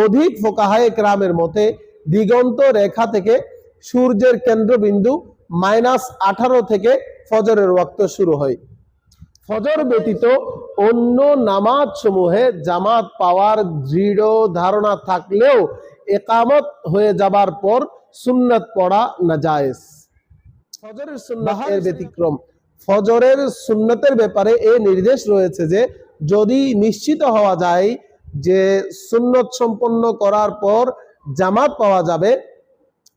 অধিক ফুকাহায়ে কেরামের মতে দিগন্ত রেখা থেকে সূর্যের কেন্দ্রবিন্দু -18 থেকে ফজরের ওয়াক্ত শুরু হয়। ফজর ব্যতীত অন্য নামাজ সমূহে জামাত পাওয়ার দৃঢ় ধারণা থাকলেও ইকামত হয়ে যাবার পর সুন্নাত পড়া নাজায়েজ। ফজরের সুন্নাত এর ব্যতিক্রম। ফজরের সুন্নাতের ব্যাপারে এই নির্দেশ রয়েছে যে যদি নিশ্চিত হওয়া যায় যে সুন্নত সম্পন্ন করার পর জামাত পাওয়া যাবে,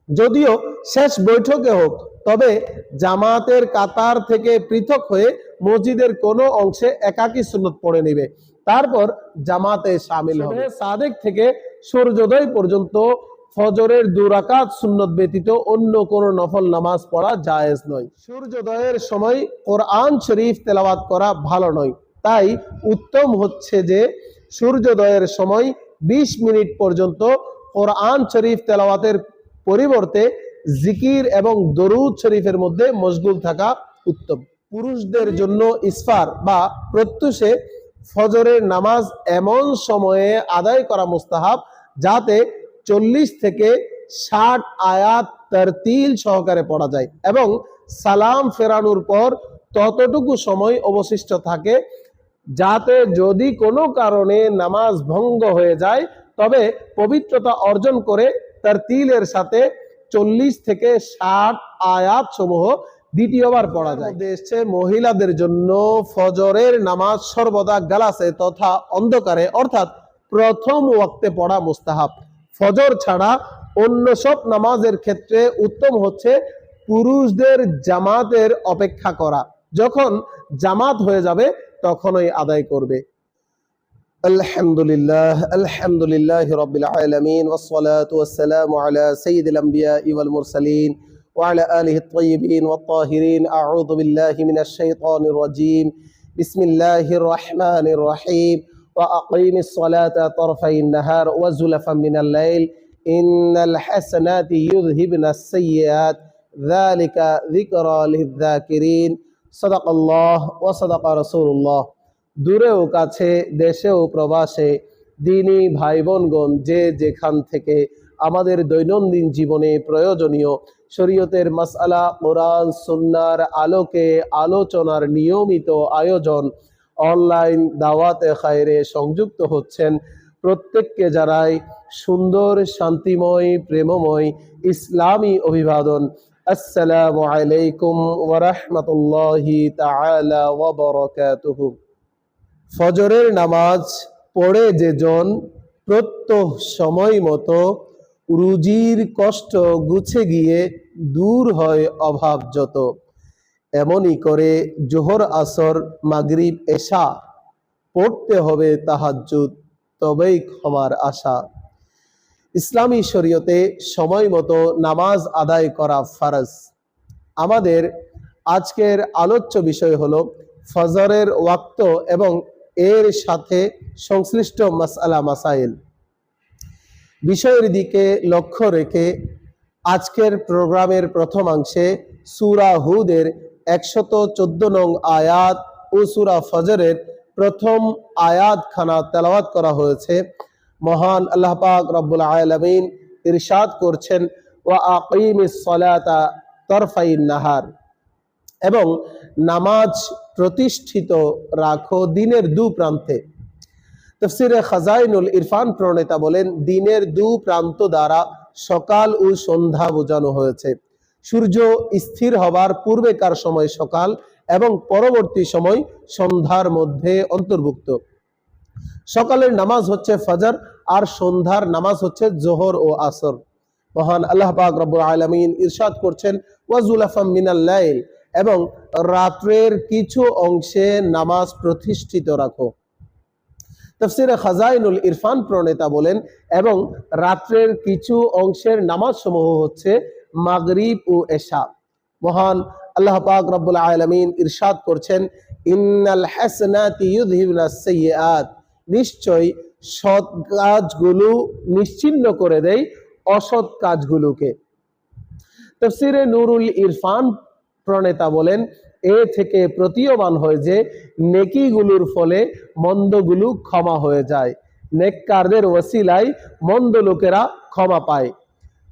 যদিও শেষ বৈঠকে হোক, তবে জামাতের কাতার থেকে পৃথক হয়ে মসজিদের কোনো অংশে একাকী সুন্নত পড়ে নেবে, তারপর জামাতে শামিল হবে। সাদেক থেকে সূর্যোদয় পর্যন্ত ফজরের 2 রাকাত সুন্নত ব্যতীত অন্য কোনো নফল নামাজ পড়া জায়েজ নয়। সূর্যোদয়ের সময় কোরআন শরীফ তেলাওয়াত করা ভালো নয়, তাই উত্তম হচ্ছে যে সূর্যোদয়ের সময় 20 মিনিট পর্যন্ত কোরআন শরীফ তেলাওয়াতের পরিবর্তে জিকির এবং দরুদ শরীফের মধ্যে মশগুল থাকা উত্তম। পুরুষদের জন্য ইসফার বা প্রত্যুষে ফজরের নামাজ এমন সময়ে আদায় করা মুস্তাহাব যাতে 40 থেকে 60 আয়াত তারতিল সহকারে পড়া যায় এবং সালাম ফেরানোর পর ততটুকু সময় অবশিষ্ট থাকে যাতে যদি কোনো কারণে নামাজ ভঙ্গ হয়ে যায় তবে পবিত্রতা অর্জন করে তারতিলের সাথে 40 থেকে 60 আয়াত সমূহ দ্বিতীয়বার পড়া যায়। দেশে মহিলাদের জন্য ফজরের নামাজ সর্বদা গালাসে তথা অন্ধকারে অর্থাৎ প্রথম ওয়াক্তে পড়া মুস্তাহাব। ফজর ছাড়া অন্য সব নামাজের ক্ষেত্রে উত্তম হচ্ছে পুরুষদের জামাতের অপেক্ষা করা, যখন জামাত হয়ে যাবে তখনই আদায় করবে। আলহামদুলিল্লাহ রাব্বিল আলামিন ওয়াসসালাতু ওয়াসসালামু আলা সাইয়্যিদিল আমবিয়াই ওয়াল মুরসালিন ওয়া আলা আলিহিত তাইয়্যিবিন ওয়াত তাহিরিন। আউযু বিল্লাহি মিনাশ শাইতানির রাজীম। বিসমিল্লাহির রহমানির রহিম। ওয়া আকিমিস সালাতা তারফাইন নাহার ওয়া যুলাফাম মিনাল লাইল ইন্নাল হাসানাতি ইউযহিবনাস সাইয়্যাত যালিকা যিকরা লিয-যাকিরিন। সাদাকাল্লাহ ওয়া সাদাকা রাসূলুল্লাহ। দূরেও কাছে, দেশেও প্রবাসে দ্বীনী ভাই বোনগণ যে যেখান থেকে আমাদের দৈনন্দিন জীবনে প্রয়োজনীয় শরীয়তের মাসআলা কোরআন সুন্নাহর আলোকে আলোচনার নিয়মিত আয়োজন অনলাইন দাওয়াতে খায়রে সংযুক্ত হচ্ছেন, প্রত্যেককে জানাই সুন্দর, শান্তিময়, প্রেমময় ইসলামী অভিবাদন। আসসালামু আলাইকুম ওয়া রাহমাতুল্লাহি তাআলা ওয়া বারাকাতুহু। ফজরের নামাজ পড়ে যেজন প্রত্যহ সময় মতো রুজির কষ্ট গুছে গিয়ে দূর হয় অভাব যত, এমনি করে জোহর আসর মাগরিব এশা পড়তে হবে তাহাজ্জুদ, তবেই ক্ষমার আশা। ইসলামী শরীয়তে সময় মতো নামাজ আদায় করা ফরজ। আমাদের আজকের আলোচ্য বিষয় হলো ফজরের ওয়াক্ত এবং এর সাথে সংশ্লিষ্ট মাসআলা মাসাইল। বিষয়ের দিকে লক্ষ্য রেখে আজকের প্রোগ্রামের প্রথমাংশে সূরা হুদের 114 নং আয়াত ও সূরা ফজরের প্রথম আয়াত খানা তেলাওয়াত করা হয়েছে। মহান আল্লাহ পাক রব্বুল আলামিন ইরশাদ করছেন, ওয়া আকিমিস সালাতা তারফাইন নাহার, এবং নামাজ প্রতিষ্ঠিত রাখো দিনের দু প্রান্তে। তাফসীরে খাজাইনুল ইরফান প্রণেতা বলেন, দিনের দু প্রান্ত দ্বারা সকাল ও সন্ধ্যা বোঝানো হয়েছে। সূর্য স্থির হবার পূর্বেকার সময় সকাল এবং পরবর্তী সময় সন্ধ্যার মধ্যে অন্তর্ভুক্ত। সকালের নামাজ হচ্ছে ফজর আর সন্ধ্যার নামাজ হচ্ছে জোহর ও আসর। মহান আল্লাহ পাক রব্বুল আলামিন ইরশাদ করছেন, ওয়া যুলাফাম মিনাল লাইল, এবং রাত্রের কিছু অংশে নামাজ প্রতিষ্ঠিত রাখো। তাফসীরে খাজাইনুল ইরফান প্রণেতা বলেন, এবং রাত্রের কিছু অংশের নামাজ সমূহ হচ্ছে মাগরিব ও এশা। মহান আল্লাহ পাক রব্বুল আলামিন ইরশাদ করছেন, ইন্নাল হাসানাতি ইউযহিবনাস সাইয়্যাত, নিশ্চয় সৎ কাজগুলো নিশ্চিহ্ন করে দেয় অসৎ কাজগুলোকে। তাফসীরে নুরুল ইরফান প্রণেতা বলেন, এ থেকে প্রতীয়মান হয় যে নেকিগুলোর ফলে মন্দগুলো ক্ষমা হয়ে যায়, নেককারদের ওসিলায় মন্দ লোকেরা ক্ষমা পায়।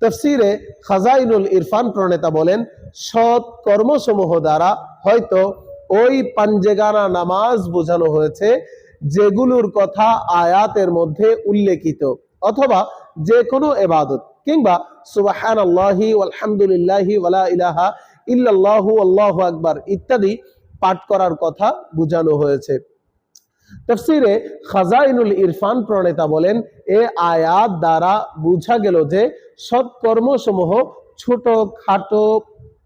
তাফসীরে খাজাইনুল ইরফান প্রণেতা বলেন, সৎ কর্মসমূহ দ্বারা হয়তো ওই পাঞ্জেগানা নামাজ বোঝানো হয়েছে যেগুলোর কথা আয়াতের মধ্যে উল্লেখিত, অথবা যে কোনো ইবাদত কিংবা সুবহানাল্লাহি ওয়ালহামদুলিল্লাহি ওয়ালা ইলাহা ইল্লাল্লাহু আল্লাহু আকবার ইত্যাদি পাঠ করার কথা বোঝানো হয়েছে। তাফসীরে খাজাইনুল ইরফান প্রণেতা বলেন, এ আয়াত দ্বারা বোঝা গেল যে সৎকর্মসমূহ ছোট খাটো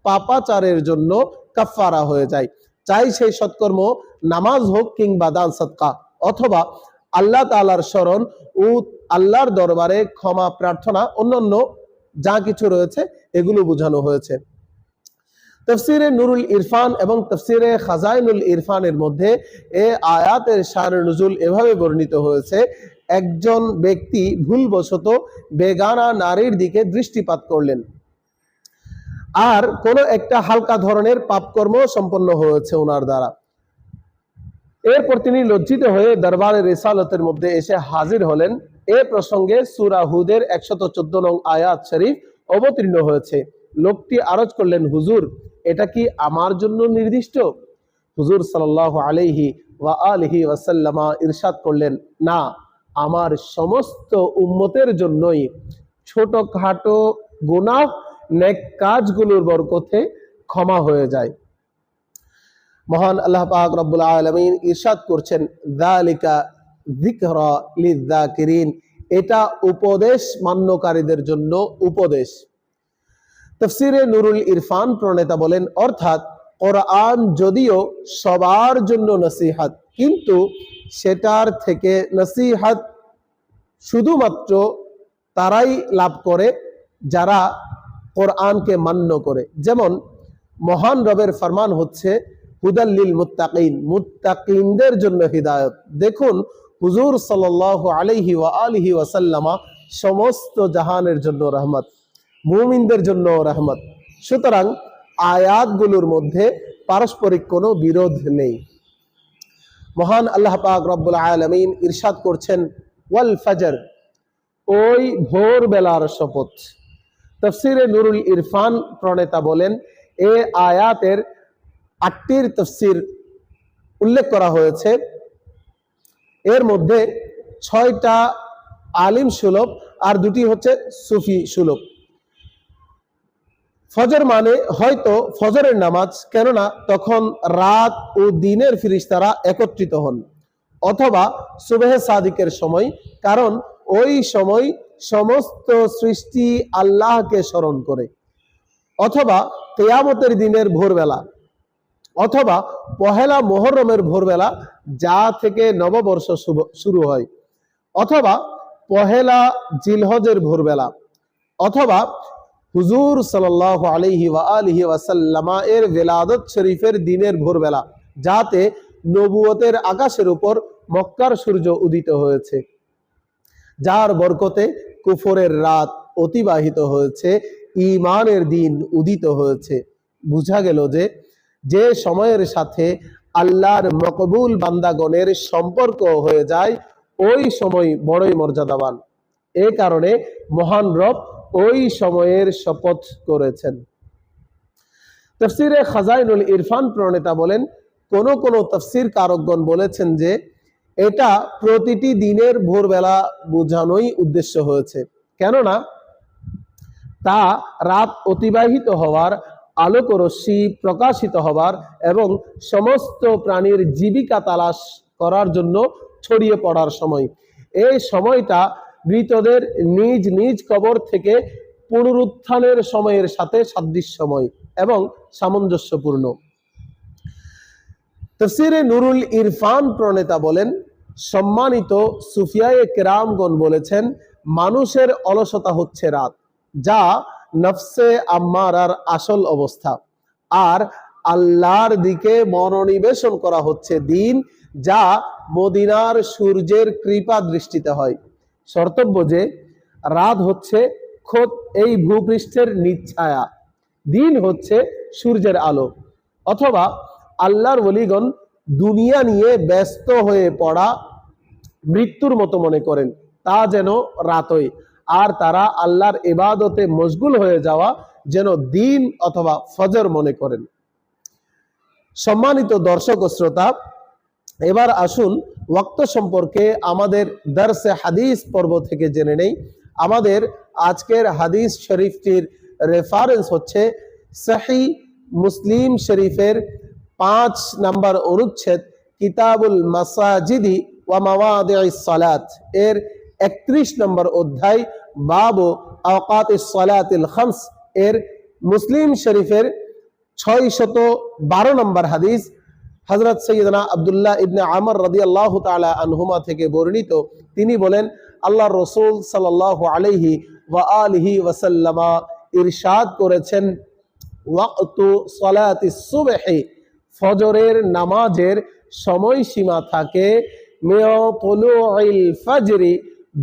পাপাচারের জন্য কাফারা হয়ে যায়, চাই সেই সৎকর্ম নামাজ হোক কিংবা দান সদকা, অথবা আল্লাহ তাআলার স্মরণ ও আল্লাহর দরবারে ক্ষমা প্রার্থনা, অন্যান্য যা কিছু রয়েছে এগুলো বোঝানো হয়েছে। তাফসীরে নুরুল ইরফান এবং তাফসীরে খাজাইনুল ইরফানের মধ্যে এ আয়াতের শানে নুজুল এভাবে বর্ণিত হয়েছে, একজন ব্যক্তি ভুলবশত বেগানা নারীর দিকে দৃষ্টিপাত করলেন, আর কোনো একটা হালকা ধরনের পাপকর্ম সম্পন্ন হয়েছে ওনার দ্বারা। এরপর তিনি লজ্জিত হয়ে দরবারে রিসালতের মধ্যে এসে হাজির হলেন। এ প্রসঙ্গে সূরা হুদের 114 নং আয়াত শরীফ অবতীর্ণ হয়েছে। লোকটি আরজ করলেন, হুজুর, এটা কি আমার জন্য নির্দিষ্ট? হুজুর সাল্লাল্লাহু আলাইহি ওয়া আলিহি ওয়াসাল্লামা ইরশাদ করলেন, না, আমার সমস্ত উম্মতের জন্যই। ছোটখাটো গুনাহ নেক কাজগুলোর বরকতে ক্ষমা হয়ে যায়। মহান আল্লাহ পাক রব্বুল আলামিন ইরশাদ করছেন, যালিকা যিকরা লিয-যাকিরিন, এটা উপদেশ মান্যকারীদের জন্য উপদেশ। তাফসীরে নুরুল ইরফান প্রণেতা বলেন, অর্থাৎ কোরআন যদিও সবার জন্য নসিহত, কিন্তু সেটার থেকে নসিহত শুধুমাত্র তারাই লাভ করে যারা কোরআনকে মান্য করে। যেমন মহান রবের ফরমান হচ্ছে হুদাল লিল মুত্তাকিন, মুত্তাকিনদের জন্য হিদায়ত। দেখুন, হুজুর সাল্লাল্লাহু আলাইহি ওয়া আলিহি ওয়াসাল্লামা সমস্ত জাহানের জন্য রহমত, মুমিনদের জন্য রহমত। সুতরাং আয়াতগুলোর মধ্যে পারস্পরিক কোনো বিরোধ নেই। মহান আল্লাহ পাক রব্বুল আলামিন ইরশাদ করছেন, ওয়াল ফজর, ওই ভোর বেলার শপথ। তাফসীরে নুরুল ইরফান প্রণেতা বলেন, এ আয়াতের 8টির তাফসীর উল্লেখ করা হয়েছে। এর মধ্যে 6টা আলিম সুলভ আর 2টি হচ্ছে সুফি সুলভ। ফজর মানে হয়তো ফজরের নামাজ, কেননা তখন রাত ও দিনের ফেরেশতারা একত্রিত হন, অথবা সুবহে সাদিকের সময়, কারণ ওই সময় সমস্ত সৃষ্টি আল্লাহকে স্মরণ করে, অথবা কিয়ামতের দিনের ভোরবেলা, অথবা পহেলা মুহররমের ভোরবেলা যা থেকে নববর্ষ শুরু হয়, অথবা পহেলা জিলহজের ভোরবেলা, অথবা হুজুর সাল্লাল্লাহু আলাইহি ওয়া আলিহি ওয়াসাল্লামা এর ভিলাদত শরীফের দিনের ভোরবেলা, যাতে নবুয়তের আকাশের উপর মক্কার সূর্য উদিত হয়েছে, যার বরকতে কুফরের রাত অতিবাহিত হয়েছে, ঈমানের দিন উদিত হয়েছে। বুঝা গেল যে যে সময়ের সাথে আল্লাহর মকবুল বান্দাগণের সম্পর্ক হয়ে যায়, ওই সময় বড়ই মর্যাদাবান। এ কারণে মহান রব ওই সময়ের শপথ করেছেন। তাফসীরে খাজাইনুল ইরফান প্রণেতা বলেন, কোন কোন তাফসীর কারকগণ বলেছেন যে এটা প্রতিটি দিনের ভোরবেলা বোঝানোই উদ্দেশ্য হয়েছে, কেননা তা রাত অতিবাহিত হওয়ার, আলোক রশ্মি প্রকাশিত হবার এবং সমস্ত প্রাণীর জীবিকা তালাশ করার জন্য ছড়িয়ে পড়ার সময়। এই সময়টা মৃতদের নিজ নিজ কবর থেকে পুনরুত্থানের সময়ের সাথে সাদৃশ্যময় এবং সামঞ্জস্যপূর্ণ। তাফসীরে নুরুল ইরফান প্রণেতা বলেন, সম্মানিত সুফিয়ায়ে কেরামগণ বলেছেন, মানুষের অলসতা হচ্ছে রাত, যা নফসে আম্মারার আসল অবস্থা, আর আল্লাহর দিকে মনোনিবেশন করা হচ্ছে দিন, যা মদিনার সূর্যের কৃপা দৃষ্টিতে হয়। শর্তব্য যে রাত হচ্ছে খোদ এই ভূপৃষ্ঠের নিচ্ছায়া, দিন হচ্ছে সূর্যের আলো। অথবা আল্লাহর ওলিগণ দুনিয়া নিয়ে ব্যস্ত হয়ে পড়া মৃত্যুর মতো মনে করেন, তা যেন রাতই, আর তারা আল্লাহর ইবাদতে মশগুল হয়ে যাওয়া যেন দিন অথবা ফজর মনে করেন। সম্মানিত দর্শক ও শ্রোতা, এবার আসুন ওয়াক্ত সম্পর্কে আমাদের দরসে হাদিস পর্ব থেকে জেনে নেই। আমাদের আজকের হাদিস শরীফটির রেফারেন্স হচ্ছে সহিহ মুসলিম শরীফের 5 নম্বর অনুচ্ছেদ কিতাবুল মাসাজিদি ওয়া মাওয়াদিউস সালাত এর 31 নম্বর অধ্যায় বাবু আওকাতিস সালাতিল খামস এর মুসলিম শরীফের 612 নম্বর হাদিস হযরত সৈয়দনা আব্দুল্লাহ ইবনে আমর রাদিয়াল্লাহু তাআলা আনহুমা থেকে বর্ণিত। তিনি বলেন, আল্লাহর রাসূল সাল্লাল্লাহু আলাইহি ওয়া আলিহি ওয়াসাল্লামা ইরশাদ করেছেন, ওয়াক্তু সালাতিস সুবহি, ফজরের নামাজের সময়সীমা থাকে মিয়া তুলুইল ফাজরি,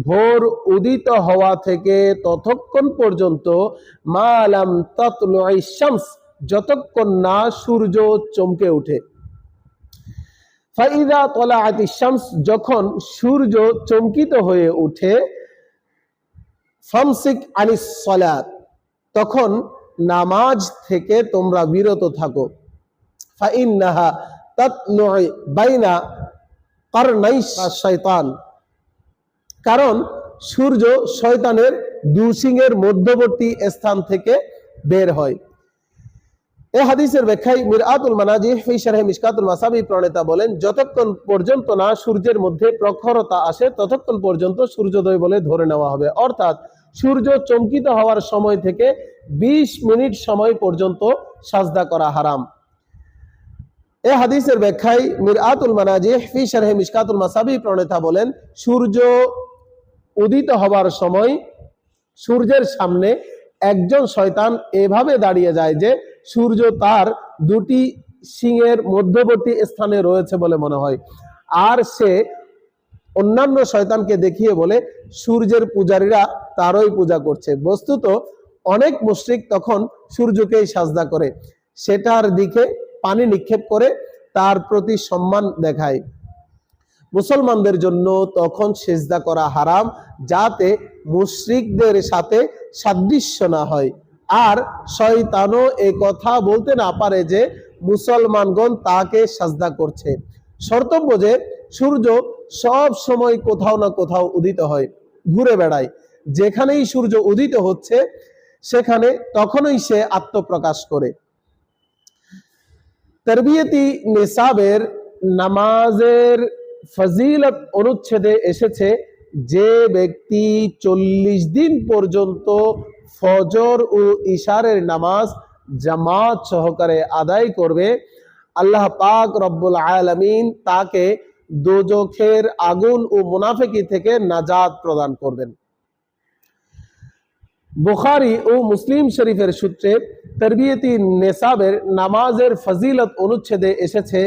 ভোর উদিত হওয়া থেকে ততক্ষণ পর্যন্ত, মা লাম তাতলুইশ শামস, যতক্ষণ না সূর্য চমকে ওঠে। ফাইদা তলাআতিশ শামস, যখন সূর্য চমকিত হয়ে ওঠে, ফামসিক আনিস সালাত, তখন নামাজ থেকে তোমরা বিরত থাকো। ফাইন্নাহা তাতলুউ বাইনা কারনাই শাইতান, কারণ সূর্য শয়তানের দুশিংয়ের মধ্যবর্তী স্থান থেকে বের হয়। এই হাদিসের ব্যাখ্যায় মিরআতুল মানাজিহ ফি শারহ মিশকাতুল মাসাবি প্রণেতা বলেন, যতক্ষণ পর্যন্ত না সূর্যের মধ্যে প্রখরতা আসে ততক্ষণ পর্যন্ত সূর্যোদয় বলে ধরে নেওয়া হবে। অর্থাৎ সূর্য চমকিত হওয়ার সময় থেকে 20 মিনিট সময় পর্যন্ত সাজদা করা হারাম। এই হাদিসের ব্যাখ্যায় মিরআতুল মানাজিহ ফি শারহ মিশকাতুল মাসাবি প্রণেতা বলেন, সূর্য উদিত হবার সময় সূর্যের সামনে একজন শয়তান এভাবে দাঁড়িয়ে যায় যে সূর্য তার দুটি শিংয়ের মধ্যবর্তী স্থানে রয়েছে বলে মনে হয়, আর সে অন্যান্য শয়তানকে দেখিয়ে বলে সূর্যের পূজারীরা তারই পূজা করছে। বস্তুত অনেক মুশরিক তখন সূর্যকেই সাজদা করে, সেটার দিকে পানি নিক্ষেপ করে তার প্রতি সম্মান দেখায়। মুসলমানদের জন্য তখন সিজদা করা হারাম, যাতে মুশরিকদের সাথে সাদৃশ্য না হয়, আর শয়তানও এই কথা বলতে না পারে যে মুসলমানগণ তাকে সাজদা করছে। শর্তব্য যে সূর্য সব সময় কোথাও না কোথাও উদিত হয়, ঘুরে বেড়ায়, যেখানেই সূর্য উদিত হচ্ছে সেখানে তখনই সে আত্মপ্রকাশ করে। তারবিয়তি নিসাবের নামাজের ফজিলত অনুচ্ছেদে এসেছে, যে ব্যক্তি 40 দিন পর্যন্ত ফজর ও ইশারের নামাজ জামাত সহকারে আদায় করবে, আল্লাহ পাক রব্বুল আলামিন তাকে দোজখের আগুন ও মুনাফিকি থেকে নাজাত প্রদান করবেন। বুখারী ও মুসলিম শরীফের সূত্রে তারবিয়তি নিসাবের নামাজের ফজিলত অনুচ্ছেদে এসেছে,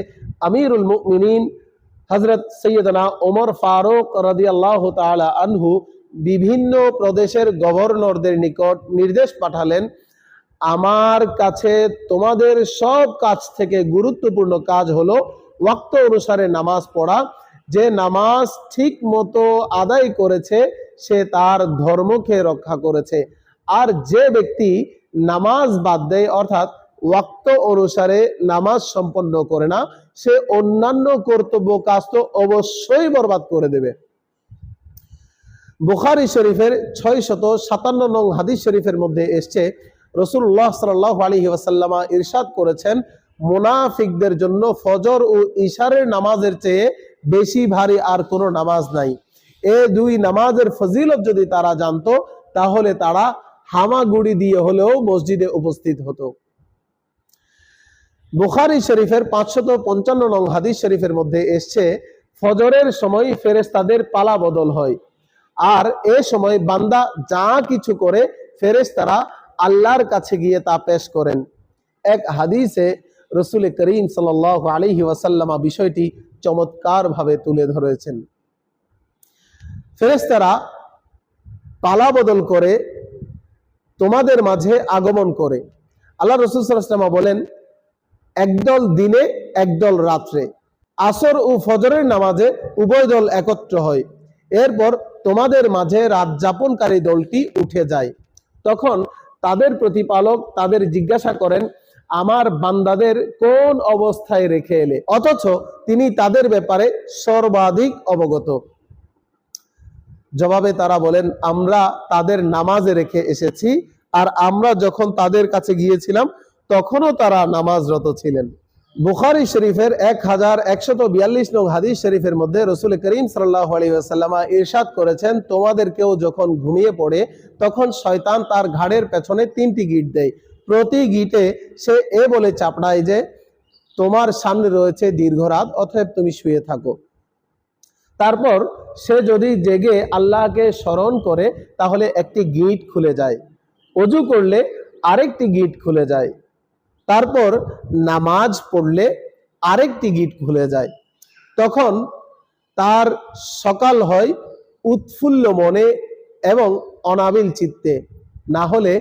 আমিরুল মুমিনিন হযরত সৈয়দনা ওমর ফারুক রাদিয়াল্লাহু তাআলা আনহু বিভিন্ন প্রদেশের গভর্নরদের নিকট নির্দেশ পাঠালেন, আমার কাছে তোমাদের সব কাজ থেকে গুরুত্বপূর্ণ কাজ হলো ওয়াক্ত অনুসারে নামাজ পড়া। যে নামাজ ঠিক মতো আদায় করেছে সে তার ধর্মকে রক্ষা করেছে, আর যে ব্যক্তি নামাজ বাদ দেয় অর্থাৎ ওয়াক্ত অনুসারে নামাজ সম্পন্ন করে না, সে অন্যান্য কর্তব্য কাজ তো অবশ্যই বরবাদ করে দেবে। বুখারী শরীফের 657 নং হাদিস শরীফের মধ্যে এসছে, রাসূলুল্লাহ সাল্লাল্লাহু আলাইহি ওয়াসাল্লাম ইরশাদ করেছেন, মুনাফিকদের জন্য ফজর ও ইশারের নামাজের চেয়ে বেশি ভারী আর কোনো নামাজ নাই। এই দুই নামাজের ফজিলত যদি তারা জানতো তাহলে তারা হামাগুড়ি দিয়ে হলেও মসজিদে উপস্থিত হতো। বুখারী শরীফের 555 নং হাদিস শরীফের মধ্যে এসছে, ফজরের সময় ফেরেশতাদের পালা বদল হয়, আর এ সময় বান্দা যা কিছু করে ফেরেশতারা আল্লাহর কাছে গিয়ে তা পেশ করেন। এক হাদিসে রাসূল করিম সাল্লাল্লাহু আলাইহি ওয়াসাল্লাম বিষয়টি চমৎকার ভাবে তুলে ধরেছেন। ফেরেশতারা পালা বদল করে তোমাদের মাঝে আগমন করে। আল্লাহ রাসূল সাল্লাল্লাহু আলাইহি ওয়াসাল্লাম বলেন, একদল দিনে একদল রাত্রে, আসর ও ফজরের নামাজে উভয় দল একত্র হয়। এরপর তোমাদের মাঝে রাত যাপনকারী দলটি উঠে যায়। তখন তাদের প্রতিপালক তাদের জিজ্ঞাসা করেন, আমার বান্দাদের কোন অবস্থায় রেখে এলে? অথচ তিনি তাদের ব্যাপারে সর্বাধিক অবগত। জবাবে তারা বলেন, আমরা তাদের নামাজে রেখে এসেছি, আর আমরা যখন তাদের কাছে গিয়েছিলাম তখনও তারা নামাজরত ছিলেন। বুখারী শরীফের 1142 নং হাদিস শরীফের মধ্যে রাসূল করিম সাল্লাল্লাহু আলাইহি ওয়াসাল্লাম ইরশাদ করেছেন, তোমাদের কেউ যখন ঘুমিয়ে পড়ে তখন শয়তান তার ঘাড়ের পেছনে 3টি গিঁট দেয়। প্রতি গিঁটে সে এ বলে চাপড়ায় যে তোমার সামনে রয়েছে দীর্ঘ রাত, অতএব তুমি শুয়ে থাকো। তারপর সে যদি জেগে আল্লাহকে স্মরণ করে তাহলে একটি গিঁট খুলে যায়, ওযু করলে আরেকটি গিঁট খুলে যায়, তারপর নামাজ পড়লে আরেকটি গিঁট খুলে যায়। তখন তার সকাল হয় উৎফুল্ল মনে এবং অনাবিল চিত্তে, না হলে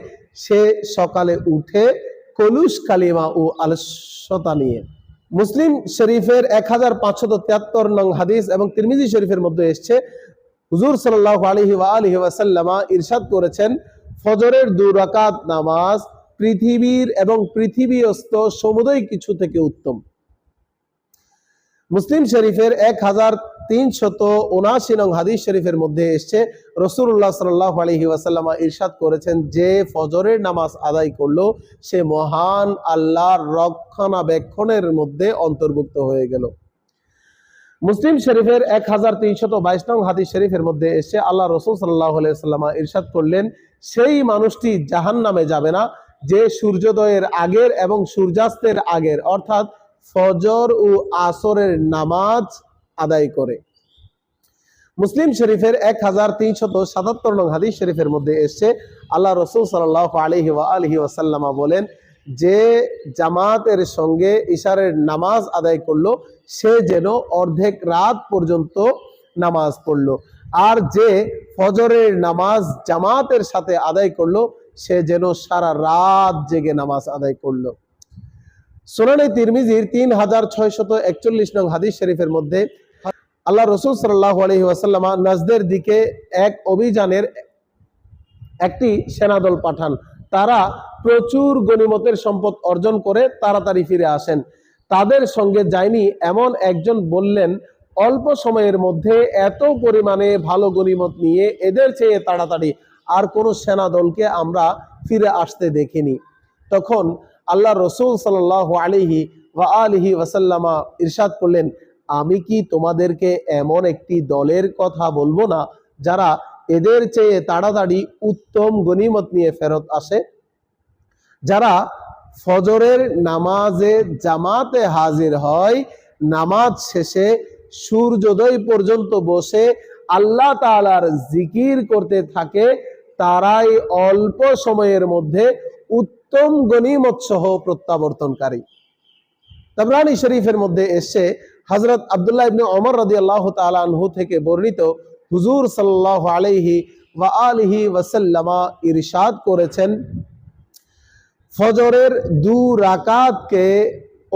সে সকালে উঠে কলুষ কালিমা ও আলস্যতা নিয়ে। মুসলিম শরীফের 1573 নং হাদিস এবং তিরমিজি শরীফের মধ্যে এসেছে, হুজুর সাল্লাল্লাহু আলাইহি ওয়া আলিহি ওয়াসাল্লাম ইরশাদ করেছেন, ফজরের 2 রাকাত নামাজ পৃথিবীর এবং পৃথিবীস্থ সমুদয় কিছু থেকে উত্তম। মুসলিম শরীফের 1379 নং হাদিস শরীফের মধ্যে এসেছে, রাসূলুল্লাহ সাল্লাল্লাহু আলাইহি ওয়াসাল্লাম ইরশাদ করেছেন, যে ফজরের নামাজ আদায় করলো সে মহান আল্লাহর রক্ষণাবেক্ষণের মধ্যে অন্তর্ভুক্ত হয়ে গেল। মুসলিম শরীফের 1322 নং হাদিস শরীফের মধ্যে এসেছে, আল্লাহ রাসূল সাল্লাল্লাহু আলাইহি ওয়াসাল্লাম ইরশাদ করলেন, সেই মানুষটি জাহান্নামে যাবে না যে সূর্যোদয়ের আগের এবং সূর্যাস্তের আগের অর্থাৎ ফজর ও আসরের নামাজ আদায় করে। মুসলিম শরীফের 1377 নং হাদিস শরীফের মধ্যে এসেছে, আল্লাহ রাসূল সাল্লাল্লাহু আলাইহি ওয়া আলিহি ওয়াসাল্লাম বলেন, যে জামাতের সঙ্গে ইশারের নামাজ আদায় করলো সে যেন অর্ধেক রাত পর্যন্ত নামাজ পড়লো, আর যে ফজরের নামাজ জামাতের সাথে আদায় করলো সে যেন সারা রাত জেগে নামাজ আদায় করলো। সুনানে তিরমিজির 3641 নং হাদিস শরীফের মধ্যে আল্লাহ রাসূল সাল্লাল্লাহু আলাইহি ওয়াসাল্লাম নাজদের দিকে এক অভিযানের একটি সেনাদল পাঠান। তারা প্রচুর গনিমতের সম্পদ অর্জন করে তাড়াতাড়ি ফিরে আসেন। তাদের সঙ্গে যায়নি এমন একজন বললেন, অল্প সময়ের মধ্যে এত পরিমাণে ভালো গনিমত নিয়ে এদের চেয়ে তাড়াতাড়ি আর কোনো সেনাদলকে আমরা ফিরে আসতে দেখিনি। তখন আল্লাহ রাসূল সাল্লাল্লাহু আলাইহি ওয়া আলিহি ওয়াসাল্লাম ইরশাদ করলেন, আমি কি তোমাদেরকে এমন একটি দলের কথা বলবো না যারা এদের চেয়ে তাড়াতাড়ি উত্তম গনিমত নিয়ে ফেরত আসে? যারা ফজরের নামাজে জামাতে হাজির হয়, নামাজ শেষে সূর্যোদয় পর্যন্ত বসে আল্লাহ তাআলার জিকির করতে থাকে, তারাই অল্প সময়ের মধ্যে উত্তম গনিমত সহ প্রত্যাবর্তনকারী। তাবরানী শরীফের মধ্যে এসে হযরত আব্দুল্লাহ ইবনে ওমর রাদিয়াল্লাহু তাআলা আনহু থেকে বর্ণিত, হুজুর সাল্লাল্লাহু আলাইহি ওয়া আলিহি ওয়াসাল্লাম ইরশাদ করেছেন, ফজরের 2 রাকাতকে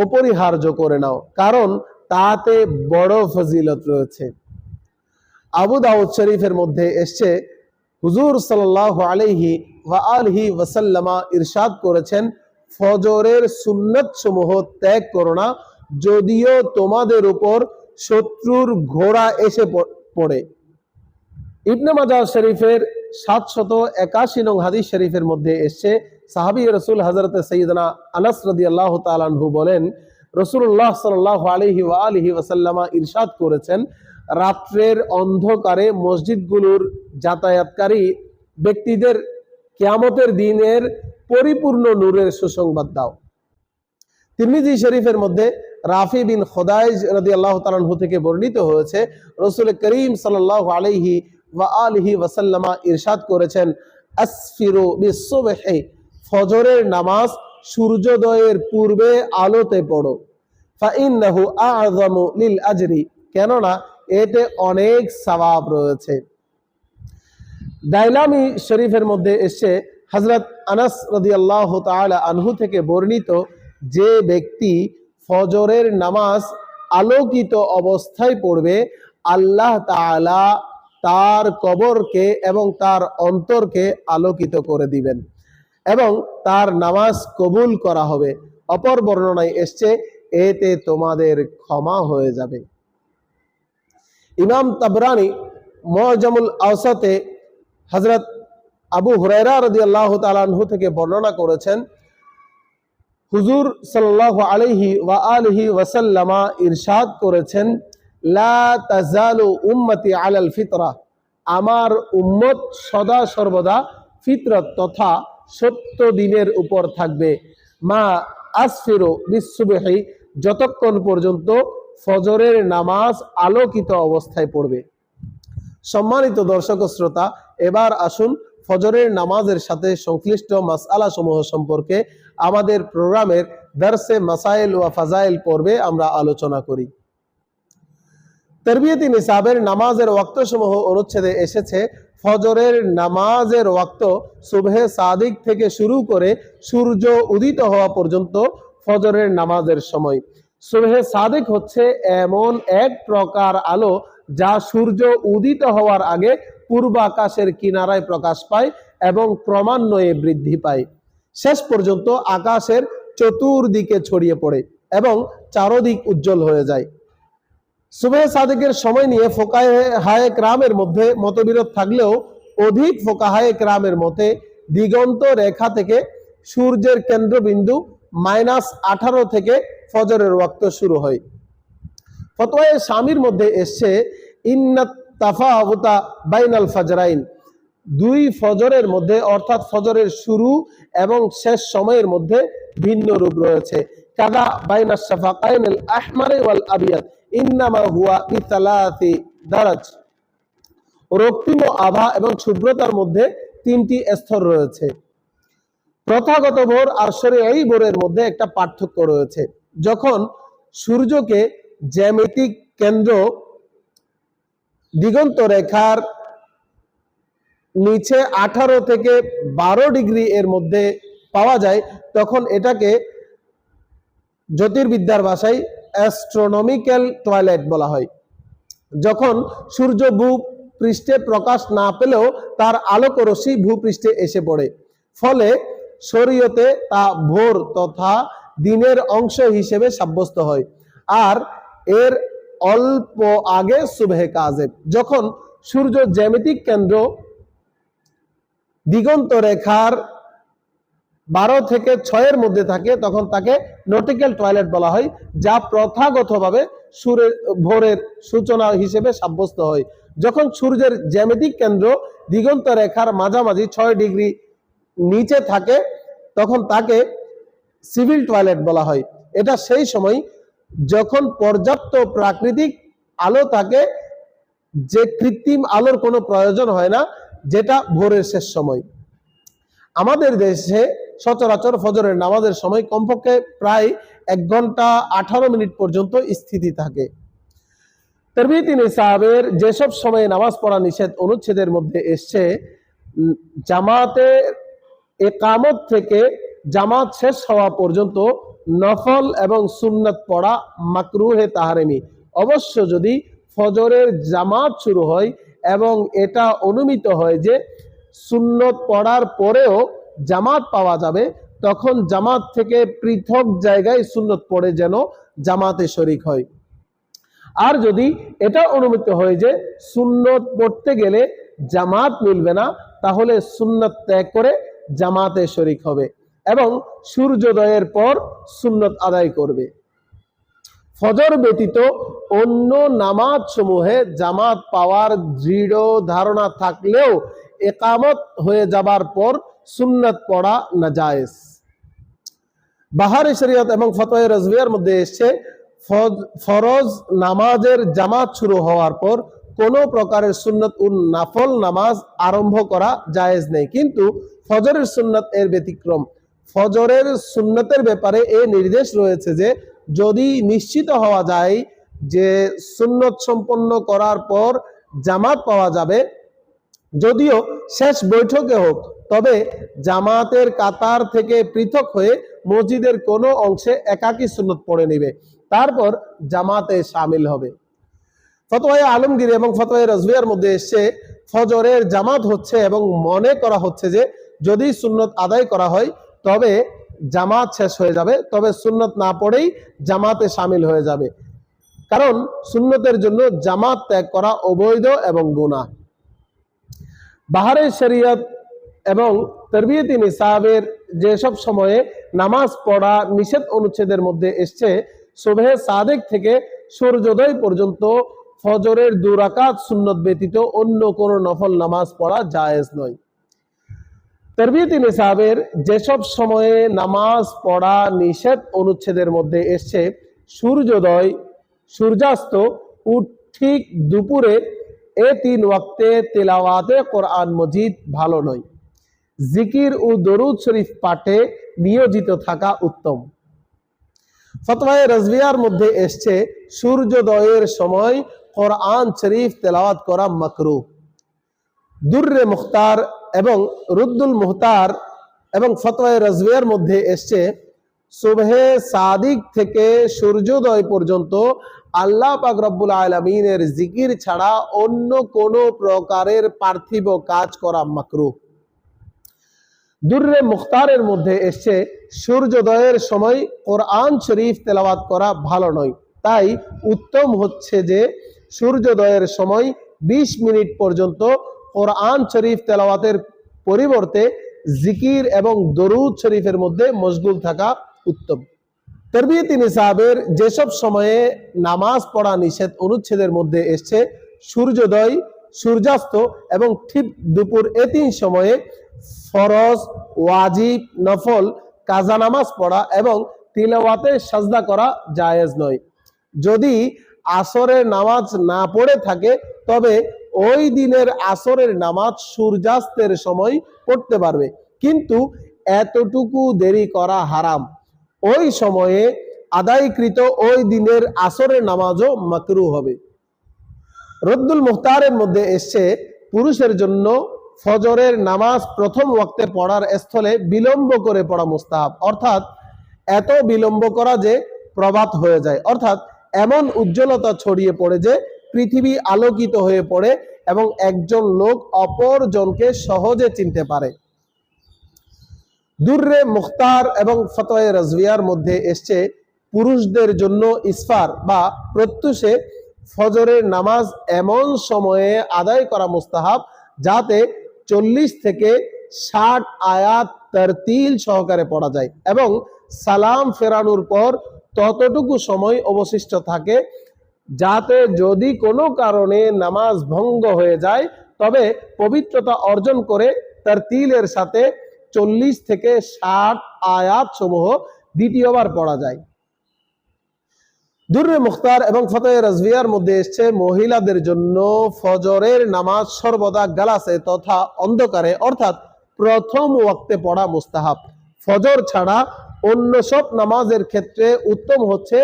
অপরিহার্য করে নাও, কারণ তাতে বড় ফজিলত রয়েছে। আবু দাউদ শরীফের মধ্যে এসছে, হুজুর সাল্লাল্লাহু আলাইহি ওয়া আলিহি ওয়াসাল্লাম ইরশাদ করেছেন, ফজরের সুন্নাত সমূহ ত্যাগ করো না, যদিও তোমাদের উপর শত্রুর ঘোড়া এসে পড়ে। ইবনে মাজাহ শরীফের 781 নং হাদিস শরীফের মধ্যে এসছে, সাহাবী রাসূল হযরত সাইয়্যিদানা আনাস রাদিয়াল্লাহু তাআলা আনহু বলেন, রাসূলুল্লাহ সাল্লাল্লাহু আলাইহি ওয়া আলিহি ওয়াসাল্লাম ইরশাদ করেছেন, রাত্রের অন্ধকারে মসজিদগুলোর যাতায়াতকারী ব্যক্তিদের কিয়ামতের দিনের পরিপূর্ণ নূরের সুসংবাদ দাও। তিরমিজি শরীফের মধ্যে রাফি বিন খুদাইজ রাদিয়াল্লাহু তাআলা আনহু থেকে বর্ণিত হয়েছে, রাসূল করিম সাল্লাল্লাহু আলাইহি ওয়া আলিহি ওয়াসাল্লাম ইরশাদ করেছেন, আসফিরু বিসসুবহি, ফজরের নামাজ সূর্যোদয়ের পূর্বে আলোতে পড়ো, ফাইন্নাহু আ'যামু লিল আজরি, কেননা এতে অনেক সওয়াব রয়েছে। দাইলামি শরীফের মধ্যে এসে হযরত আনাস রাদিয়াল্লাহু তাআলা আনহু থেকে বর্ণিত, যে ব্যক্তি ফজরের নামাজ আলোকিত অবস্থায় পড়বে, আল্লাহ তাআলা তার কবরকে এবং তার অন্তরকে আলোকিত করে দিবেন এবং তার নামাজ কবুল করা হবে। অপর বর্ণনায় এসছে, এতে তোমাদের ক্ষমা হয়ে যাবে। ইমাম তাবরানী মুআজামুল আওসাতে হযরত আবু হুরায়রা রাদিয়াল্লাহু তাআলা আনহু থেকে বর্ণনা করেছেন, হুজুর সাল্লাল্লাহু আলাইহি ওয়া আলিহি ওয়াসাল্লামা ইরশাদ করেছেন, লা তাজালু উম্মতি আলাল ফিতরা, আমার উম্মত সদা সর্বদা ফিতরত তথা সত্য দিনের উপর থাকবে, মা আসফিরু বিসসুবহি, যতক্ষণ পর্যন্ত ফজরের নামাজ আলোকিত অবস্থায় পড়বে। সম্মানিত দর্শক ও শ্রোতা, এবার আসুন ফজরের নামাজের সাথে সংশ্লিষ্ট মাসআলা সমূহ সম্পর্কে আমাদের প্রোগ্রামের দরসে মাসাইল ওয়া ফাজাইল পর্বে আমরা আলোচনা করি। তারবিয়াতি নিসাবের নামাজের ওয়াক্ত সমূহ অনুচ্ছেদে এসেছে, ফজরের নামাজের ওয়াক্ত সুবহে সাদিক থেকে শুরু করে সূর্য উদিত হওয়া পর্যন্ত ফজরের নামাজের সময়। সুবহে সাদিক হচ্ছে এমন এক প্রকার আলো যা সূর্য উদিত হওয়ার আগে পূর্ব আকাশের কিনারায় প্রকাশ পায় এবং ক্রমান্বয়ে বৃদ্ধি পায়, শেষ পর্যন্ত আকাশের চতুর্দিকে ছড়িয়ে পড়ে এবং চারদিক উজ্জ্বল হয়ে যায়। সুবহে সাদিকের সময় নিয়ে ফুকাহায়ে কেরামের মধ্যে মতবিরোধ থাকলেও অধিক ফুকাহায়ে কেরামের মতে দিগন্ত রেখা থেকে সূর্যের কেন্দ্রবিন্দু -18 থেকে ফজরের ওয়াক্ত শুরু হয়। ফতোয়ায়ে শামির মধ্যে এসছে, ইন্নাত তাফাউতা বাইনাল ফাজরাইন, দুই ফজরের মধ্যে অর্থাৎ ফজরের শুরু এবং শেষ সময়ের মধ্যে ভিন্ন রূপ রয়েছে। কাদা বাইনাস শাফাকাইনিল আহমার ওয়াল আবিয়াদ ইন্নামা হুয়া বিসালাসি দারাজ, রক্তিম আভা এবং শুভ্রতার মধ্যে 3টি স্তর রয়েছে। প্রথাগত ভোর আর শরঈ ভোরের মধ্যে একটা পার্থক্য রয়েছে। যখন সূর্যকে জ্যামিতিক কেন্দ্র দিগন্ত রেখার নিচে 18 থেকে 12 ডিগ্রি এর মধ্যে পাওয়া যায়, তখন এটাকে জ্যোতির্বিদ্যার ভাষায় অ্যাস্ট্রোনমিক্যাল টয়লেট বলা হয়। যখন সূর্য ভূপৃষ্ঠে প্রকাশ না পেলেও তার আলোক রশ্মি ভূপৃষ্ঠে এসে পড়ে, ফলে শরীয়তে তা ভোর তথা দিনের অংশ হিসেবে সাব্যস্ত হয়। আর এর অল্প আগে সুবহে কাযেব, যখন সূর্য জ্যামিতিক কেন্দ্র দিগন্ত রেখার 12 থেকে 6 এর মধ্যে থাকে, তখন তাকে নটিক্যাল টয়লেট বলা হয়, যা প্রথাগতভাবে ভোরের সূচনা হিসেবে সাব্যস্ত হয়। যখন সূর্যের জ্যামিতিক কেন্দ্র দিগন্ত রেখার মাঝামাঝি 6 ডিগ্রি নিচে থাকে, তখন তাকে সিভিল টয়লেট বলা হয়। এটা সেই সময় যখন পর্যাপ্ত প্রাকৃতিক আলো থাকে, যে কৃত্রিম আলোর কোনো প্রয়োজন হয় না, যেটা ভোরের শেষ সময়। আমাদের দেশে সচরাচর ফজরের নামাজের সময় কমপক্ষে প্রায় 1 ঘন্টা 18 মিনিট পর্যন্ত স্থিতি থাকে। তারবিয়াতি নিসাবের যেসব সময়ে নামাজ পড়া নিষেধ অনুচ্ছেদের মধ্যে এসছে, জামাতে ইকামত থেকে জামাত শেষ হওয়া পর্যন্ত নফল এবং সুন্নাত পড়া মাকরুহে তাহরিমি। অবশ্য যদি ফজরের জামাত শুরু হয় এবং এটা অনুমিত হয় যে সুন্নত পড়ার পরেও জামাত পাওয়া যাবে, তখন জামাত থেকে পৃথক জায়গায় সুন্নত পড়ে যেন জামাতে শরীক হয়। আর যদি এটা অনুমিত হয় যে সুন্নত পড়তে গেলে জামাত মিলবে না, তাহলে সুন্নত ত্যাগ করে জামাতে শরীক হবে এবং সূর্যোদয়ের পর সুন্নত আদায় করবে। ফজর ব্যতীত অন্য নামাজ সমূহে জামাত পাওয়ার দৃঢ় ধারণা থাকলেও ইকামত হয়ে যাবার পর সুন্নাত পড়া নাজায়েজ। বাহারে শরীয়ত এবং ফতোয়া রাজভিয়ার মধ্যে এসেছে, ফরজ নামাজের জামাত শুরু হওয়ার পর কোনো প্রকারের সুন্নত ও নাফল নামাজ আরম্ভ করা জায়েজ নেই, কিন্তু ফজরের সুন্নত এর ব্যতিক্রম। ফজরের সুন্নতের ব্যাপারে এই নির্দেশ রয়েছে যে যদি নিশ্চিত হওয়া যায় যে সুন্নত সম্পন্ন করার পর জামাত পাওয়া যাবে, যদিও শেষ বৈঠকে হোক, তবে জামাতের কাতার থেকে পৃথক হয়ে মসজিদের কোনো অংশে একাকী সুন্নত পড়ে নেবে। তারপর জামাতে শামিল হবে। ফতোয়ায়ে আলমগীর এবং ফতোয়ায়ে রাজভিয়ার মধ্যে এসছে ফজরের জামাত হচ্ছে এবং মনে করা হচ্ছে যে যদি সুন্নত আদায় করা হয় তবে জামাত শেষ হয়ে যাবে, তবে সুন্নত না পড়েই জামাতে শামিল হয়ে যাবে, কারণ সুন্নতের জন্য জামাত ত্যাগ করা অবৈধ এবং গুনাহ। বাহারে শরিয়ত এবং তরবিয়তি নিসাবের যেসব সময়ে নামাজ পড়া নিষেধ অনুচ্ছেদের মধ্যে এসছে সুবহে সাদেক থেকে সূর্যোদয় পর্যন্ত ফজরের 2 রাকাত সুন্নত ব্যতীত অন্য কোনো নফল নামাজ পড়া জায়েজ নয়। তরবিয়তি নিসাবের যেসব সময়ে নামাজ পড়া নিষেধ অনুচ্ছেদের মধ্যে এসছে সূর্যোদয়, সূর্যাস্ত ও ঠিক দুপুরে, এ 3 ওয়াক্তে তেলাওয়াতে কোরআন মজিদ ভালো নয়। জিকির ও দরুদ শরীফ পাঠে নিয়োজিত থাকা উত্তম। ফতোয়ায়ে রাজভিয়ার মধ্যে এসছে সূর্যোদয়ের সময় কোরআন শরীফ তেলাওয়াত করা মাকরুহ। দুররে মুখতার এবং রুদ্দুল মুহতার এবং ফতোয়ায়ে রাজভিয়ার মধ্যে এসছে সুবহে সাদিক থেকে সূর্যোদয় পর্যন্ত আল্লাহ পাক রব্বুল আলামিনের জিকির ছাড়া অন্য কোনো প্রকারের পার্থিব কাজ করা মাকরুহ। দুররে মুখতারের মধ্যে এসছে সূর্যোদয়ের সময় কোরআন শরীফ তেলাওয়াত করা ভালো নয়, তাই উত্তম হচ্ছে যে সূর্যোদয়ের সময় 20 মিনিট পর্যন্ত কোরআন শরীফ তেলাওয়াতের পরিবর্তে জিকির এবং দরুদ শরীফের মধ্যে মশগুল থাকা উত্তম। তরবিয়তি নিসাবের যেসব সময়ে নামাজ পড়া নিষেধ অনুচ্ছেদের মধ্যে এসছে সূর্যোদয়, সূর্যাস্ত এবং ঠিক দুপুর, এ 3 সময়ে ফরজ, ওয়াজিব, নফল, কাজা নামাজ পড়া এবং তিলাওয়াতে সাজদা করা জায়েজ নয়। যদি আসরের নামাজ না পড়ে থাকে তবে ওই দিনের আসরের নামাজ সূর্যাস্তের সময় পড়তে পারবে, কিন্তু এতটুকু দেরি করা হারাম। ওই সময়ে আদায়কৃত ওই দিনের আসরের নামাজও মাকরুহ হবে। রদ্দুল মুখতারের মধ্যে এসছে পুরুষের জন্য ফজরের নামাজ প্রথম ওয়াক্তে পড়ার স্থলে বিলম্ব করে পড়া মুস্তাহাব, অর্থাৎ এত বিলম্ব করা যে প্রভাত হয়ে যায়, অর্থাৎ এমন উজ্জ্বলতা ছড়িয়ে পড়ে যে পৃথিবী আলোকিত হয়ে পড়ে এবং একজন লোক অপর জনকে সহজে চিনতে পারে। দুররে মুখতার এবং ফতোয়ায়ে রাজভিয়ার মধ্যে এসছে পুরুষদের জন্য ইসফার বা প্রত্যুষে ফজরের নামাজ এমন সময়ে আদায় করা মুস্তাহাব যাতে 40 থেকে 60 আয়াত তারতিল সহকারে পড়া যায় এবং সালাম ফেরানোর পর ততটুকু সময় অবশিষ্ট থাকে যাতে যদি কোনো কারণে নামাজ ভঙ্গ হয়ে যায় তবে পবিত্রতা অর্জন করে তারতিলের সাথে 40 থেকে 60 আয়াত সমূহ দ্বিতীয়বার পড়া যায়। দুররে মুখতার এবং ফতোয়ায়ে রাজভিয়ার মধ্যে এসছে মহিলাদের জন্য ফজরের নামাজ সর্বদা গালাসে তথা অন্ধকারে, অর্থাৎ প্রথম ওয়াক্তে পড়া মুস্তাহাব। ফজর ছাড়া অন্য সব নামাজের ক্ষেত্রে উত্তম হচ্ছে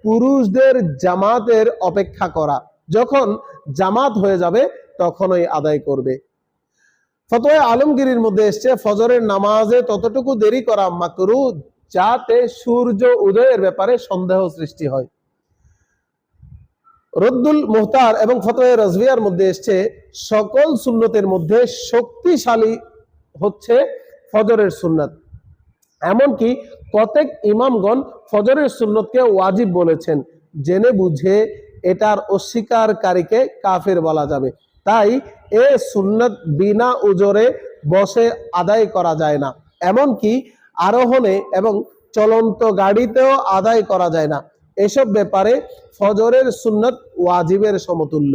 পুরুষদের জামাতের অপেক্ষা করা, যখন জামাত হয়ে যাবে তখনই আদায় করবে। ফতোয়া আলমগীরের মধ্যে এসছে ফজরের নামাজে ততটুকু দেরি করা মাকরুহ যাতে সূর্য উদয়ের ব্যাপারে সন্দেহ সৃষ্টি হয়। রদ্দুল মুহতার এবং ফতোয়া রাজভিয়ার মধ্যে এসছে সকল সুন্নতের মধ্যে শক্তিশালী হচ্ছে ফজরের সুন্নত, এমনকি কতক ইমামগণ ফজরের সুন্নতকে ওয়াজিব বলেছেন, জেনে বুঝে এটার অস্বীকারীকে কাফের বলা যাবে। তাই এ সুন্নত বিনা উজরে বসে আদায় করা যায় না, এমনকি আরোহণে এবং চলন্ত গাড়িতেও আদায় করা যায় না। এসব ব্যাপারে ফজরের সুন্নত ওয়াজিবের সমতুল্য।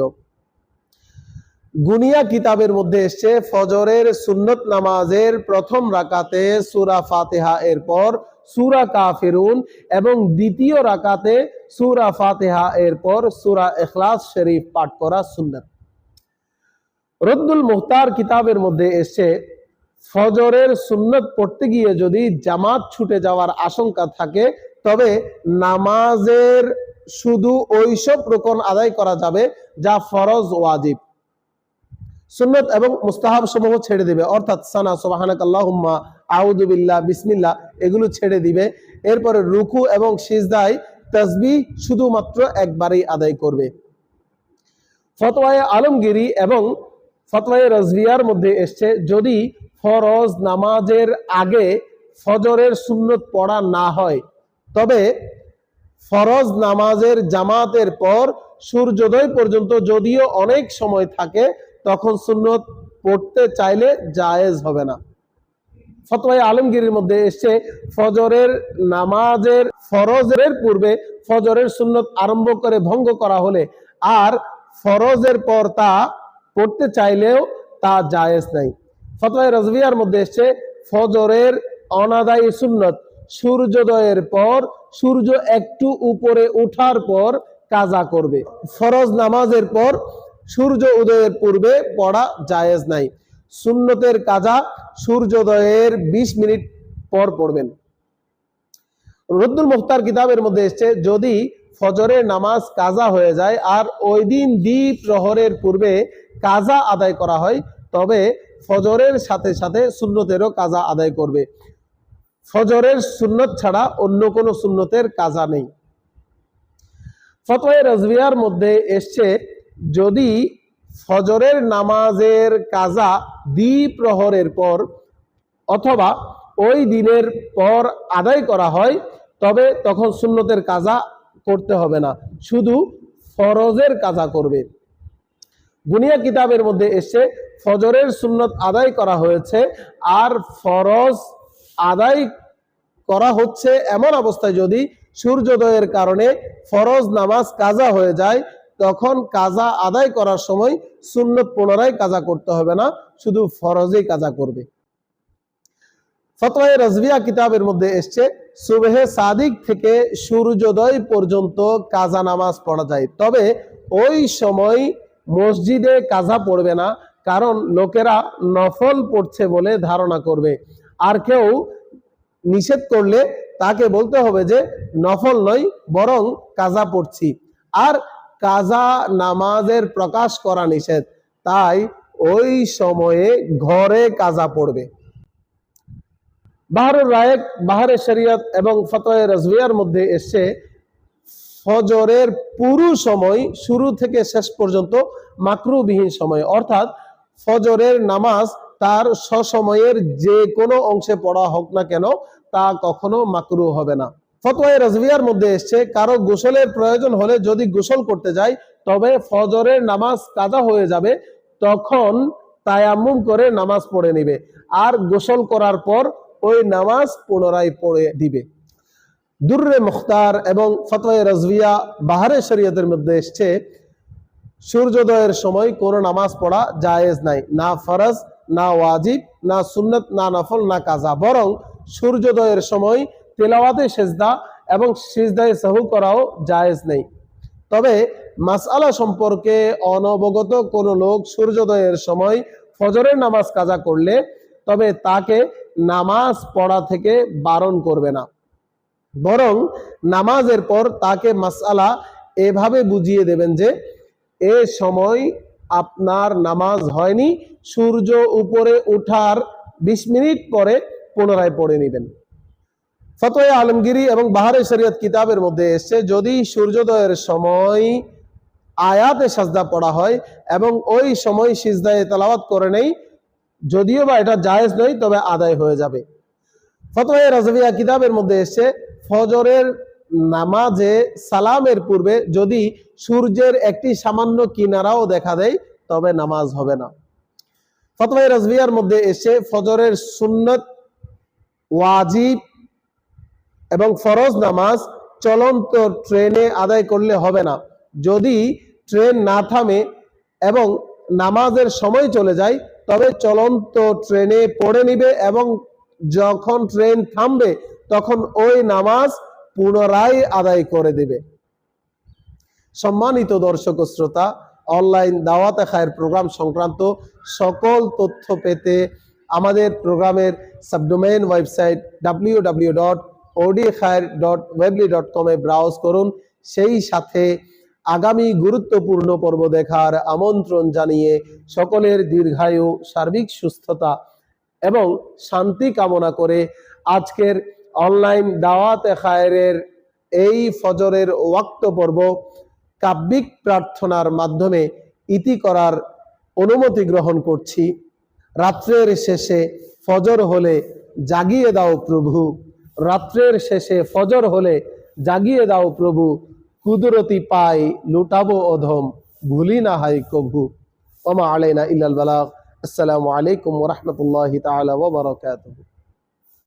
গুনিয়া কিতাবের মধ্যে এসছে ফজরের সুন্নত নামাজের প্রথম রাকাতে সূরা ফাতিহা এর পর সূরা কাফিরুন এবং দ্বিতীয় রাকাতে সূরা ফাতিহা এর পর সূরা ইখলাস শরীফ পাঠ করা সুন্নত। রদ্দুল মুহতার কিতাবের মধ্যে এসছে ফজরের সুন্নত পড়তে গিয়ে যদি জামাত ছুটে যাওয়ার আশঙ্কা থাকে তবে নামাজের শুধু ওইসব রুকন আদায় করা যাবে যা ফরজ, ওয়াজিব। সুন্নত এবং মুস্তাহাব সমূহ ছেড়ে দিবে, অর্থাৎ সানা, সুবহানাক আল্লাহুম্মা, আউযু বিল্লাহ, বিসমিল্লাহ এগুলো ছেড়ে দিবে। এরপরে রুকু এবং সিজদায় তাসবিহ শুধুমাত্র একবারই আদায় করবে। ফতোয়ায়ে আলমগীরি এবং ফতোয়ায়ে রাজভিয়ার মধ্যে এসছে, যদি ফরজ নামাজের আগে ফজরের সুন্নত পড়া না হয়, তবে ফরজ নামাজের জামাতের পর সূর্যোদয় পর্যন্ত যদিও অনেক সময় থাকে, তখন সুন্নত পড়তে চাইলে জায়েজ হবে না। ফতোয়া আলমগীরের মধ্যে এসছে, ফজরের নামাজের ফরজের পূর্বে ফজরের সুন্নত আরম্ভ করে ভঙ্গ করা হলে আর ফরজের পর তা পড়তে চাইলেও তা জায়েজ নাই। ফতোয়া রাজভিয়ার মধ্যে এসছে, ফজরের অনাদায়ী সুন্নত সূর্যোদয়ের পর সূর্য একটু উপরে ওঠার পর কাজা করবে। ফরজ নামাজের পর সূর্য উদয়ের পূর্বে পড়া জায়েজ নাই। সুন্নতের কাজা সূর্যোদয়ের 20 মিনিট পর পড়বেন। রদ্দুল মুখতার কিতাবের মধ্যে এসছে, যদি ফজরের নামাজ কাজা হয়ে যায় আর ওই দিন দ্বীপ প্রহরের পূর্বে কাজা আদায় করা হয়, তবে ফজরের সাথে সাথে সুন্নতেরও কাজা আদায় করবে। ফজরের সুন্নত ছাড়া অন্য কোনো সুন্নতের কাজা নেই। ফতোয়া রাজভিয়ার মধ্যে এসছে, যদি ফজরের নামাজের কাজা দ্বিপ্রহরের পর অথবা ওই দিনের পর আদায় করা হয়, তবে তখন সুন্নতের কাজা করতে হবে না, শুধু ফরজের কাজা করবে। গুনিয়া কিতাবের মধ্যে এসে ফজরের সুন্নত আদায় করা হয়েছে আর ফরজ আদায় করা হচ্ছে এমন অবস্থায় যদি সূর্যোদয়ের কারণে ফরজ নামাজ কাজা হয়ে যায়, তখন কাজা আদায় করার সময় সুন্নত পুনরায় কাজা করতে হবে না, শুধু ফরজেই কাজা করবে। ফতোয়া রাজভিয়া কিতাবের মধ্যে এসছে, সুবহে সাদিক থেকে সূর্যোদয় পর্যন্ত কাজা নামাজ পড়া যায়, তবে ওই সময় মসজিদে কাজা পড়বে না, কারণ লোকেরা নফল পড়ছে বলে ধারণা করবে। আর কেউ নিষেধ করলে তাকে বলতে হবে যে নফল নয়, বরং কাজা পড়ছি। আর কাজা নামাজের প্রকাশ করা নিষেধ, তাই ওই সময়ে ঘরে কাজা পড়বে। বাহরুর রায়েক, বাহরে শরিয়ত এবং ফতোয়া রাজভিয়ার মধ্যে এসছে, ফজরের পুরো সময় শুরু থেকে শেষ পর্যন্ত মাকরুবিহীন সময়, অর্থাৎ ফজরের নামাজ তার সসময়ের যে কোনো অংশে পড়া হোক না কেন, তা কখনো মাকরু হবে না। ফতোয়া রাজভিয়ার মধ্যে এসছে, কারো গোসলের প্রয়োজন হলে যদি গোসল করতে যায়, তবে ফজরের নামাজ কাজা হয়ে যাবে, তখন তায়াম্মুম করে নামাজ পড়ে নিবে আর গোসল করার পর ওই নামাজ পুনরায় পড়ে দিবে। দুররে মুখতার এবং ফতোয়া রাজভিয়া বাহরে শরিয়তের মধ্যে এসছে, সূর্যোদয়ের সময় কোনো নামাজ পড়া জায়েজ নাই, না ফরজ, না ওয়াজিব, না সুন্নত, না নফল, না কাজা, বরং সূর্যোদয়ের সময় তেলাওয়াতে সেজদা এবং সিজদায়ে সাহু করাও জায়েজ নেই। তবে মাসআলা সম্পর্কে অনবগত কোনো লোক সূর্যোদয়ের সময় ফজরের নামাজ কাজা করলে তবে তাকে নামাজ পড়া থেকে বারণ করবে না, বরং নামাজের পর তাকে মাসআলা এভাবে বুঝিয়ে দেবেন যে এ সময় আপনার নামাজ হয়নি, সূর্য উপরে ওঠার 20 মিনিট পরে পুনরায় পড়ে নেবেন। ফতোয়া আলমগীরি এবং বাহরে শরিয়ত কিতাবের মধ্যে এসছে, যদি সূর্যোদয়ের সময় আয়াতে সাজদা পড়া হয় এবং ওই সময় সিজদায়ে তেলাওয়াত করে নেই, যদিও বা এটা জায়েজ নয়, তবে আদায় হয়ে যাবে। ফতোয়া রাজভিয়া কিতাবের মধ্যে এসছে, ফজরের নামাজে সালামের পূর্বে যদি সূর্যের একটি সামান্য কিনারাও দেখা দেয়, তবে নামাজ হবে না। ফতোয়া রাজভিয়ার মধ্যে এসে ফজরের সুন্নত, ওয়াজিব এবং ফরজ নামাজ চলন্ত ট্রেনে আদায় করলে হবে না। যদি ট্রেন না থামে এবং নামাজের সময় চলে যায়, তবে চলন্ত ট্রেনে পড়ে নিবে এবং যখন ট্রেন থামবে তখন ওই নামাজ পুনরায় আদায় করে দেবে। সম্মানিত দর্শক ও শ্রোতা, অনলাইন দাওয়াতে খায়ের প্রোগ্রাম সংক্রান্ত সকল তথ্য পেতে আমাদের প্রোগ্রামের সাবডোমেইন ওয়েবসাইট www.odkhair.weebly.com এ ব্রাউজ করুন। সেই সাথে আগামী গুরুত্বপূর্ণ পর্ব দেখার আমন্ত্রণ জানিয়ে সকলের দীর্ঘায়ু, সার্বিক সুস্থতা এবং শান্তি কামনা করে আজকের অনলাইন দাওয়াতে খায়েরের এই ফজরের ওয়াক্ত পর্ব কাব্যিক প্রার্থনার মাধ্যমে ইতি করার অনুমতি গ্রহণ করছি। রাত্রের শেষে ফজর হলে জাগিয়ে দাও প্রভু, রাত্রের শেষে ফজর হলে জাগিয়ে দাও প্রভু, কুদরতি পাই লুটাবো অধম, ভুলি না হাই কভু। ওমা আলাইনা ইল্লাল বালাগ। আসসালামু আলাইকুম ওয়া রাহমাতুল্লাহি তাআলা ওয়া বারাকাতুহু।